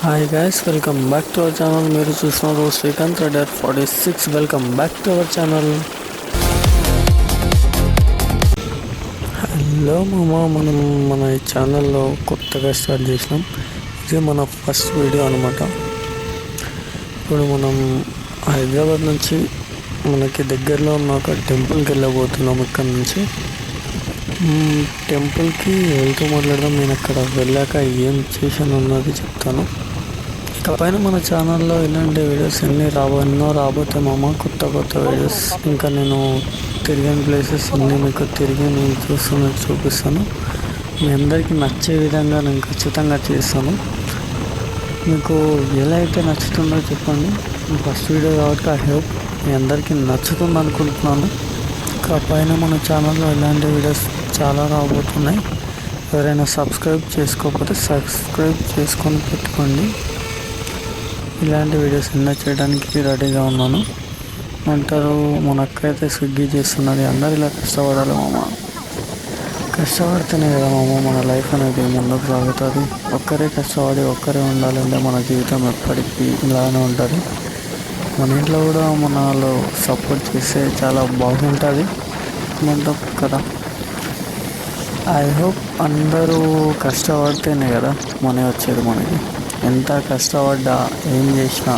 Hi guys, welcome back to our channel. మీరు చూస్తున్నారు Srikanth Reddy 46. Welcome back to our channel. Hello మామ, మన ఈ ఛానల్లో కొత్తగా స్టార్ట్ చేసినాం. ఇది మన ఫస్ట్ వీడియో అనమాట. ఇప్పుడు మనం హైదరాబాద్ నుంచి మనకి దగ్గరలో ఉన్న ఒక టెంపుల్కి వెళ్ళబోతున్నాం. ఇక్కడ నుంచి టెంపుల్కి వెళ్తూ మాట్లాడదాం. నేను అక్కడ వెళ్ళాక ఏం చేశాను అన్నది చెప్తాను. పైన మన ఛానల్లో ఇలాంటి వీడియోస్ ఎన్నో రాబోతాయి మామ. కొత్త వీడియోస్, ఇంకా నేను తిరిగిన ప్లేసెస్ అన్నీ మీకు నేను చూపిస్తాను. మీ అందరికీ నచ్చే విధంగా నేను ఖచ్చితంగా చేస్తాను. మీకు ఎలా అయితే నచ్చుతుందో చెప్పండి. ఫస్ట్ వీడియో కాబట్టి ఐ హోప్ మీ అందరికీ నచ్చుతుంది అనుకుంటున్నాను. ఇంకా పైన మన ఛానల్లో ఇలాంటి వీడియోస్ చాలా రాబోతున్నాయి. ఎవరైనా సబ్స్క్రైబ్ చేసుకోకపోతే సబ్స్క్రైబ్ చేసుకొని పెట్టుకోండి. ఇలాంటి వీడియోస్ ఎన్నో చేయడానికి రెడీగా ఉన్నాను. అంటారు మన అక్క అయితే స్విగ్గీ చేస్తున్నది. అందరు ఇలా కష్టపడాలి మామ. కష్టపడితేనే కదా మామ మన లైఫ్ అనేది ముందుకు సాగుతుంది. ఒక్కరే కష్టపడి ఒక్కరే ఉండాలంటే మన జీవితం ఎప్పటికీ ఇలానే ఉంటుంది. మన ఇంట్లో కూడా మన వాళ్ళు సపోర్ట్ చేస్తే చాలా బాగుంటుంది అంటాం కదా. ఐ హోప్ అందరూ కష్టపడితేనే కదా మనీ వచ్చేది మనకి. ఎంత కష్టపడ్డా ఏం చేసినా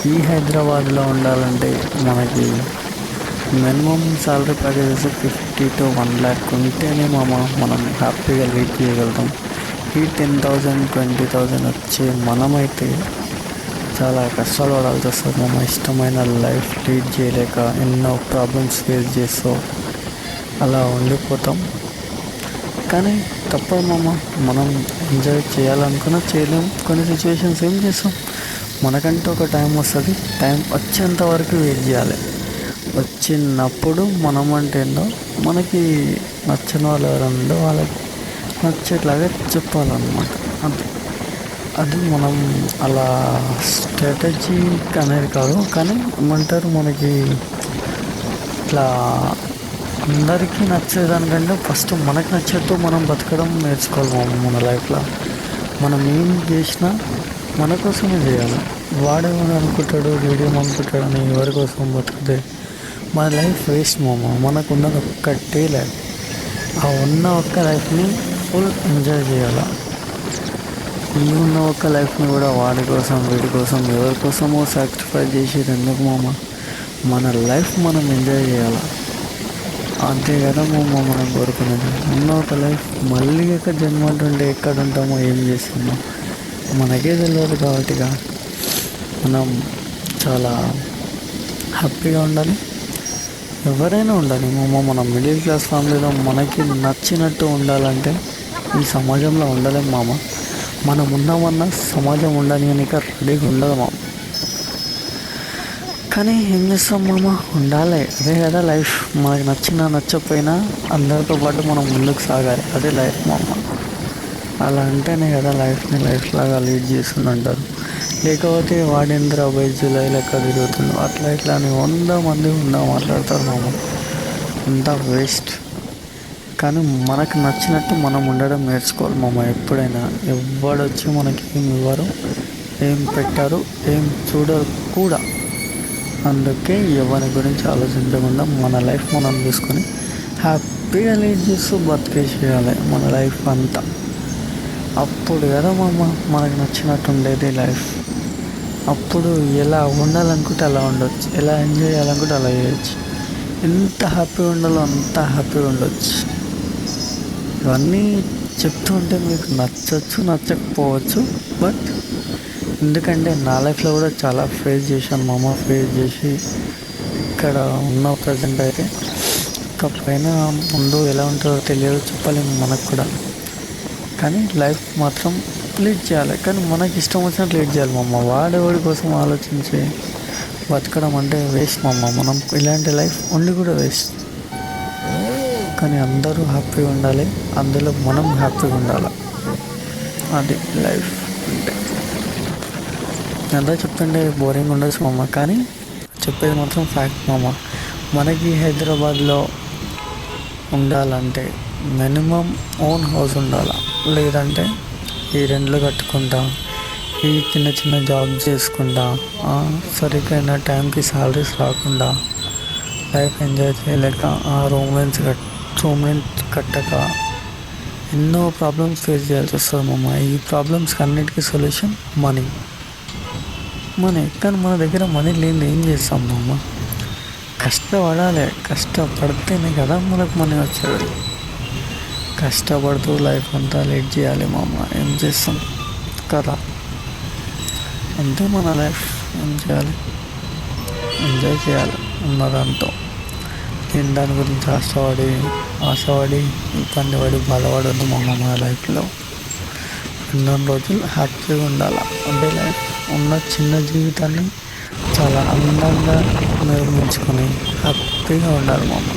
ఈ హైదరాబాద్లో ఉండాలంటే మనకి minimum salary packages 50 to 1 lakh ఉంటేనే మనం హ్యాపీగా లీడ్ చేయగలుగుతాం. ఈ 10,000 20,000 వచ్చే మనమైతే చాలా కష్టాలు పడాల్సి వస్తుంది. ఇష్టమైన లైఫ్ లీడ్ చేయలేక ఎన్నో ప్రాబ్లమ్స్ ఫేస్ చేస్తూ అలా ఉండిపోతాం. కానీ తప్పదు మనం ఎంజాయ్ చేయాలనుకున్నా చేయలేం. కొన్ని సిచ్యువేషన్స్ ఏం చేస్తాం, మనకంటూ ఒక టైం వస్తుంది. టైం వచ్చేంత వరకు వెయిట్ చేయాలి. వచ్చినప్పుడు మనం అంటే ఏందో మనకి నచ్చిన వాళ్ళు ఎవరందో వాళ్ళకి నచ్చేట్లాగా చెప్పాలన్నమాట. అది మనం అలా స్ట్రాటజీ అనేది కాదు, కానీ ఏమంటారు మనకి ఇట్లా అందరికీ నచ్చేదానికంటే ఫస్ట్ మనకు నచ్చేట్టు మనం బతకడం నేర్చుకోవాలి మన లైఫ్లో. మనం ఏం చేసినా మన కోసమే చేయాలి. వాడేమని అనుకుంటాడు, వీడియో అనుకుంటాడు అని ఎవరి కోసం బతికితే మన లైఫ్ వేస్ట్ మనకు ఉన్నది ఒక్కటే లైఫ్. ఆ ఉన్న ఒక్క లైఫ్ని ఫుల్ ఎంజాయ్ చేయాలి. ఈ ఉన్న ఒక్క లైఫ్ని కూడా వాడి కోసం వీడి కోసం ఎవరి కోసమో సాక్రిఫైస్ చేసేది ఎందుకు మన లైఫ్ మనం ఎంజాయ్ చేయాలి. అంతే కదా మనం కోరుకునేది. ఉన్న ఒక లైఫ్ మళ్ళీ జన్మ ఉంటుంటే ఎక్కడ ఉంటామో ఏం చేస్తున్నాం మనకే తెలియదు. కాబట్టి మనం చాలా హ్యాపీగా ఉండాలి. ఎవరైనా ఉండాలి మనం మిడిల్ క్లాస్ ఫ్యామిలీలో మనకి నచ్చినట్టు ఉండాలంటే ఈ సమాజంలో ఉండలేం మనం ఉన్నామన్నా సమాజం ఉండని అని రెడీగా ఉండదు కానీ ఏం చేస్తాం ఉండాలి. అదే కదా లైఫ్. మనకి నచ్చకపోయినా అందరితో పాటు మనం ముందుకు సాగాలి. అదే లైఫ్ అలా అంటేనే కదా లైఫ్ని లైఫ్ లాగా లీడ్ చేస్తుంది అంటారు. లేకపోతే వాడేంద్ర జూలై లెక్క తిరుగుతుంది అట్లా ఇట్లా అని 100 మంది మాట్లాడతారు అంతా వేస్ట్. కానీ మనకు నచ్చినట్టు మనం ఉండడం నేర్చుకోవాలి ఎప్పుడైనా. ఎవడొచ్చి మనకి ఏం ఇవ్వరు, ఏం పెట్టారు, ఏం చూడరు కూడా. అందుకే ఎవరి గురించి ఆలోచించకుండా మన లైఫ్ మనం చూసుకొని హ్యాపీగా లీడ్ చేస్తూ బతికేసేయాలి మన లైఫ్ అంతా. అప్పుడు కదా మనకు నచ్చినట్టు ఉండేది లైఫ్. అప్పుడు ఎలా ఉండాలనుకుంటే అలా ఉండొచ్చు, ఎలా ఎంజాయ్ చేయాలనుకుంటే అలా చేయొచ్చు. ఎంత హ్యాపీగా ఉండాలో అంత హ్యాపీగా ఉండొచ్చు. ఇవన్నీ చెప్తూ ఉంటే మీకు నచ్చకపోవచ్చు. బట్ ఎందుకంటే నా లైఫ్లో కూడా చాలా ఫేస్ చేశాను ఫేస్ చేసి ఇక్కడ ఉన్న ప్రజెంట్ అయితే ఇంకా పైన ముందు ఎలా ఉంటుందో తెలియదు, చెప్పలేము మనకు కూడా. కానీ లైఫ్ మాత్రం లీడ్ చేయాలి. కానీ మనకి ఇష్టం వచ్చినట్టు లీడ్ చేయాలి వాడేవాడి కోసం ఆలోచించి బతకడం అంటే వేస్ట్ మనం ఇలాంటి లైఫ్ ఉండి కూడా వేస్ట్. కానీ అందరూ హ్యాపీగా ఉండాలి, అందులో మనం హ్యాపీగా ఉండాలి. అది లైఫ్ అంటే. అంతా చెప్తుంటే బోరింగ్ ఉండొచ్చు కానీ చెప్పేది మాత్రం ఫ్యాక్ట్ మనకి హైదరాబాద్లో ఉండాలంటే మినిమం ఓన్ హౌస్ ఉండాలి. లేదంటే ఈ రెంట్లు కట్టుకుంటా ఈ చిన్న చిన్న జాబ్ చేసుకుంటా సరిగ్గా టైంకి సాలరీస్ రాకుండా లైఫ్ ఎంజాయ్ చేయలేక రూమ్ రెంట్ కట్టక ఎన్నో ప్రాబ్లమ్స్ ఫేస్ చేయాల్సి వస్తుంది మామ. ఈ ప్రాబ్లమ్స్కి అన్నిటికీ సొల్యూషన్ మనీ. కానీ మన దగ్గర మనీ లేని ఏం చేస్తాం మామ? కష్టపడాలి, కష్టపడితేనే కదా మనకు మనీ వచ్చేది. కష్టపడుతూ లైఫ్ అంతా లీడ్ చేయాలి మామ. ఏం చేస్తాం కదా, అంతే మన లైఫ్. ఏం చేయాలి, ఎంజాయ్ చేయాలి ఉన్నదాంతో. నేను దాని గురించి ఆశపడి ఇబ్బంది పడి బాధపడద్దు మామ. మన లైఫ్లో ఎన్నో రోజులు హ్యాపీగా ఉండాలి. అంటే లైఫ్ ఉన్న చిన్న జీవితాన్ని చాలా అందంగా నిర్మించుకొని హ్యాపీగా ఉండాలి మామ.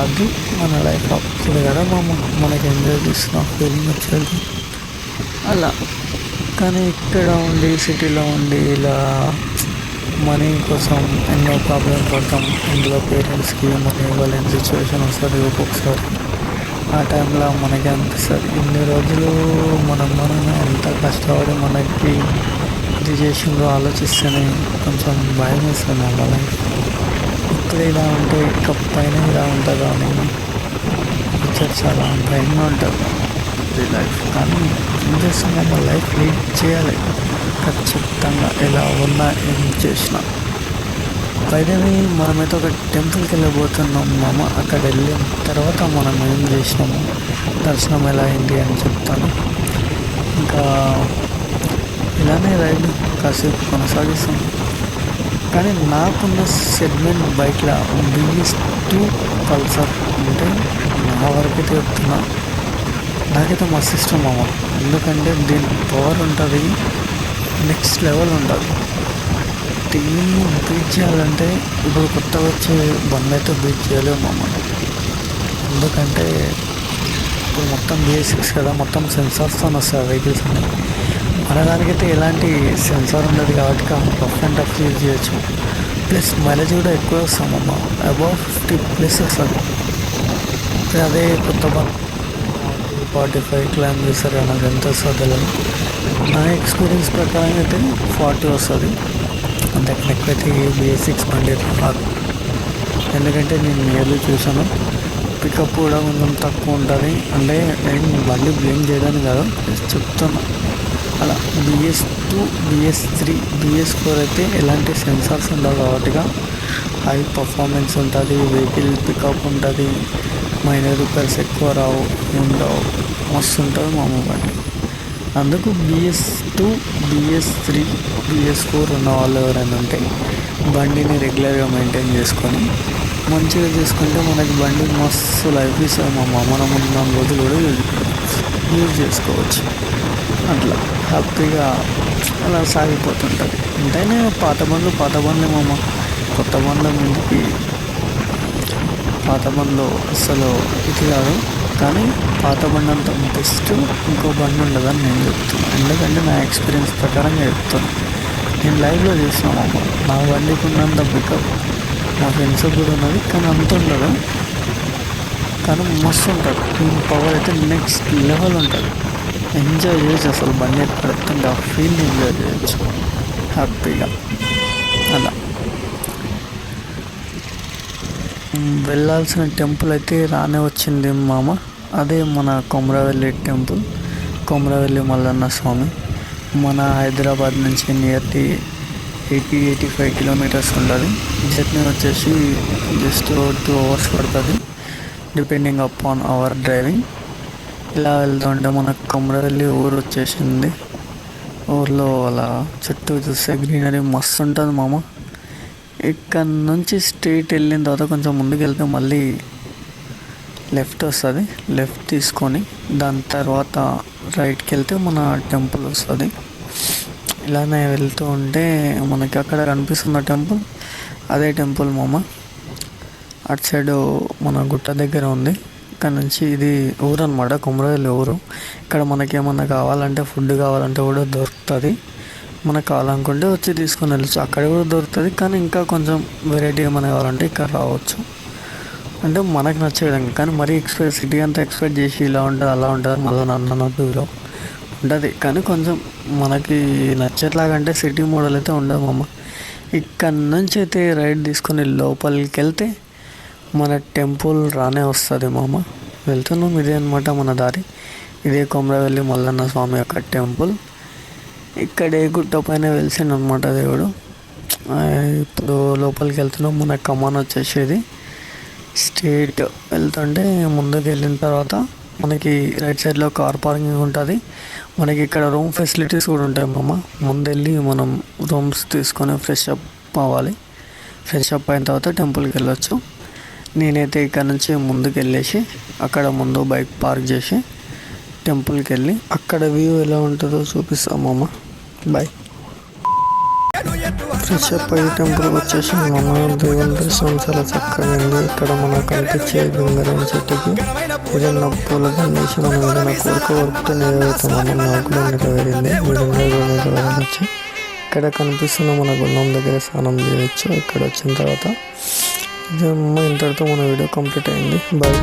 అది మన లైఫ్. అప్పుడు కదా మామ మనకి ఎంజాయ్ చేస్తున్న ఫీలింగ్ వచ్చేది అలా. కానీ ఇక్కడ ఉండి సిటీలో ఉండి ఇలా మనీ కోసం ఎన్నో ప్రాబ్లమ్స్ పడతాం. ఇందులో పేరెంట్స్కి మనీ ఇవ్వలేని సిచ్యువేషన్ వస్తుంది ఒక్కొక్కసారి. ఆ టైంలో మనకి అనిపిస్తుంది, ఇన్ని రోజులు మనం ఎంత కష్టపడి మనకి ఇది చేసిందో ఆలోచిస్తేనే కొంచెం భయం వేస్తుంది అమ్మ లైఫ్. ఇప్పుడు ఇలా ఉంటే పైన ఇలా ఉంటుందా అని ఫ్యూచర్ చాలా భయంగా ఉంటుంది ఇది లైఫ్. కానీ ఏం చేస్తున్నాం, లైఫ్ లీడ్ చేయాలి ఖచ్చితంగా. ఎలా ఉన్నా ఏం చేసినా. పైదవి మనమైతే ఒక టెంపుల్కి వెళ్ళబోతున్నాం మామ. అక్కడ వెళ్ళిన తర్వాత మనం ఏం చేసినాము, దర్శనం ఎలా అయింది అని చెప్తాను. ఇంకా ఇలానే రైడ్ కాసేపు కొనసాగిస్తాం. కానీ నాకున్న సెగ్మెంట్ బైక్లో BS2 పల్సర్ అంటే నా వరకైతే చెప్తున్నా, నాకైతే మస్తు ఇష్టం మామ. ఎందుకంటే దీని పవర్ ఉంటుంది, నెక్స్ట్ లెవెల్ ఉంటుంది. దీన్ని బీట్ చేయాలంటే ఇప్పుడు కొత్తగా వచ్చే బండి అయితే బీట్ చేయలేము మమ్మల్ని. ఎందుకంటే ఇప్పుడు మొత్తం BS6 కదా, మొత్తం సెన్సార్స్తో వస్తాయి వెహికల్స్ అన్నీ. మన దానికైతే ఎలాంటి సెన్సార్ ఉండదు కాబట్టి రఫ్ అండ్ టఫ్ యూజ్ చేయొచ్చు. ప్లస్ మైలేజ్ కూడా ఎక్కువ వస్తామమ్మ, అబౌవ్ 50+ వస్తుంది. అదే కొత్త బండి 45 క్లైమ్ చేస్తారు కదా, నాకు ఎంత వస్తుందో తెలియదు. నా ఎక్స్పీరియన్స్ ప్రకారం అయితే 40 వస్తుంది. అంతకన్నా ఎక్కువైతే BS6 బండి రాదు. ఎందుకంటే నేను నియర్లీ చూసాను, పికప్ కూడా కొంచెం తక్కువ ఉంటుంది. అంటే నేను బండి బ్లేమ్ చేయడానికి కాదు, చెప్తున్నా. అలా BS2, BS3, BS4 అయితే ఎలాంటి సెన్సార్స్ ఉండవు కాబట్టి హై పర్ఫార్మెన్స్ ఉంటుంది, వెహికల్ పికప్ ఉంటుంది, మైనర్ రిపేర్స్ ఎక్కువ రావు, ఉండవు, మస్తు ఉంటుంది మా మొబైల్. అందుకు BS2, BS3, BS4 ఉన్న వాళ్ళు ఎవరైనా ఉంటే బండిని రెగ్యులర్గా మెయింటైన్ చేసుకొని మంచిగా చేసుకుంటే మనకి బండి మస్తు లైఫ్ ఇస్తుంది మా. మనం ఉన్న రోజులు కూడా యూజ్ చేసుకోవచ్చు. అట్లా హ్యాపీగా అలా సాగిపోతుంటుంది. ఎంతైనా పాత బండ్లే మామ. కొత్త బండ్ల ముందుకి పాత బండ్లు అసలు ఇది కాదు. కానీ పాత బండి అంత బెస్ట్ ఇంకో బండి ఉండదని నేను చెప్తున్నాను. ఎందుకంటే నా ఎక్స్పీరియన్స్ ప్రకారంగా చెప్తాను. నేను లైవ్లో చూసినామమ్మ. నా బండికి ఉన్నంత పికప్ నా ఫ్రెండ్స్ కూడా ఉన్నది, కానీ అంత ఉండదు. కానీ మస్తు ఉంటుంది. దీని పవర్ అయితే నెక్స్ట్ లెవెల్ ఉంటుంది. ఎంజాయ్ చేయొచ్చు అసలు. బండి ఎక్కడుతుంటే ఆ ఫీల్ ఎంజాయ్ చేయొచ్చు హ్యాపీగా. అలా వెళ్ళాల్సిన టెంపుల్ అయితే రానే వచ్చింది మామ. అదే మన కొమరవెల్లి టెంపుల్, కొమరవెల్లి మల్లన్న స్వామి. మన హైదరాబాద్ నుంచి నియర్లీ 80-85 కిలోమీటర్స్ ఉంటుంది. జర్నీ వచ్చేసి జస్ట్ 2 hours పడుతుంది, డిపెండింగ్ అపాన్ అవర్ డ్రైవింగ్. ఇలా వెళ్తుంటే మనకు కొమరవెల్లి ఊరు వచ్చేసింది. ఊర్లో అలా చుట్టూ చూస్తే గ్రీనరీ మస్తు ఉంటుంది మామ. ఇక్కడ నుంచి స్ట్రైట్ వెళ్ళిన తర్వాత కొంచెం ముందుకు వెళ్తే మళ్ళీ లెఫ్ట్ వస్తుంది. లెఫ్ట్ తీసుకొని దాని తర్వాత రైట్కి వెళ్తే మన టెంపుల్ వస్తుంది. ఇలానే వెళ్తూ ఉంటే మనకి అక్కడ కనిపిస్తున్న టెంపుల్ అదే టెంపుల్ మామ. అటు సైడు మన గుట్ట దగ్గర ఉంది. ఇక్కడ నుంచి ఇది ఊరు అనమాట, కొమరవెల్లి ఊరు. ఇక్కడ మనకి ఏమన్నా కావాలంటే, ఫుడ్ కావాలంటే కూడా దొరుకుతుంది. మనకు కావాలనుకుంటే వచ్చి తీసుకొని వెళ్ళచ్చు. అక్కడ కూడా దొరుకుతుంది, కానీ ఇంకా కొంచెం వెరైటీ ఏమైనా కావాలంటే ఇక్కడ రావచ్చు. అంటే మనకు నచ్చే విధంగా. కానీ మరీ సిటీ అంతా ఎక్స్పెక్ట్ చేసి ఇలా ఉంటుంది అలా ఉంటుంది మళ్ళీ నన్ను ఉంటుంది, కానీ కొంచెం మనకి నచ్చేట్లాగా అంటే సిటీ మోడల్ అయితే ఉండదు మామ. ఇక్కడ నుంచి అయితే రైడ్ తీసుకొని లోపలికి వెళ్తే మన టెంపుల్ రానే వస్తుంది మామ. వెళ్తున్నాం, ఇదే అనమాట మన దారి. ఇదే కొమరవెల్లి మల్లన్న స్వామి యొక్క టెంపుల్. ఇక్కడే గుట్ట పైన వెలిసిండనమాట దేవుడు. ఇప్పుడు లోపలికి వెళ్తున్నాం. మన కమాన్ వచ్చేసేది స్ట్రేట్ వెళ్తుంటే ముందుకు వెళ్ళిన తర్వాత మనకి రైట్ సైడ్లో కార్ పార్కింగ్ ఉంటుంది. మనకి ఇక్కడ రూమ్ ఫెసిలిటీస్ కూడా ఉంటాయి మామ. ముందెళ్ళి మనం రూమ్స్ తీసుకొని ఫ్రెష్ అప్ అవ్వాలి. ఫ్రెష్ అప్ అయిన తర్వాత టెంపుల్కి వెళ్ళొచ్చు. నేనైతే ఇక్కడ నుంచి ముందుకు వెళ్ళేసి అక్కడ ముందు బైక్ పార్క్ చేసి టెంపుల్కి వెళ్ళి అక్కడ వ్యూ ఎలా ఉంటుందో చూపిస్తాం మామ. బాయ్. ఫ్రెష్ అప్ అయ్యి టెంపుల్కి వచ్చేసి మామ దేవుని దర్శనం చాలా చక్కగా ఉంది. ఇక్కడ మనకు కనిపించే గంగరం చెట్టుకి ఏదైనా పూల దండేసి మనం ఏదైనా కోరిక వరకు నెరవేరుతామని నాకు కూడా నెరవేరింది. నెరవేరవచ్చు. ఇక్కడ కనిపిస్తున్న మన గుండం దగ్గర స్నానం చేయవచ్చు. ఇక్కడ వచ్చిన తర్వాత ఇంతటితో మన వీడియో కంప్లీట్ అయింది. బాయ్.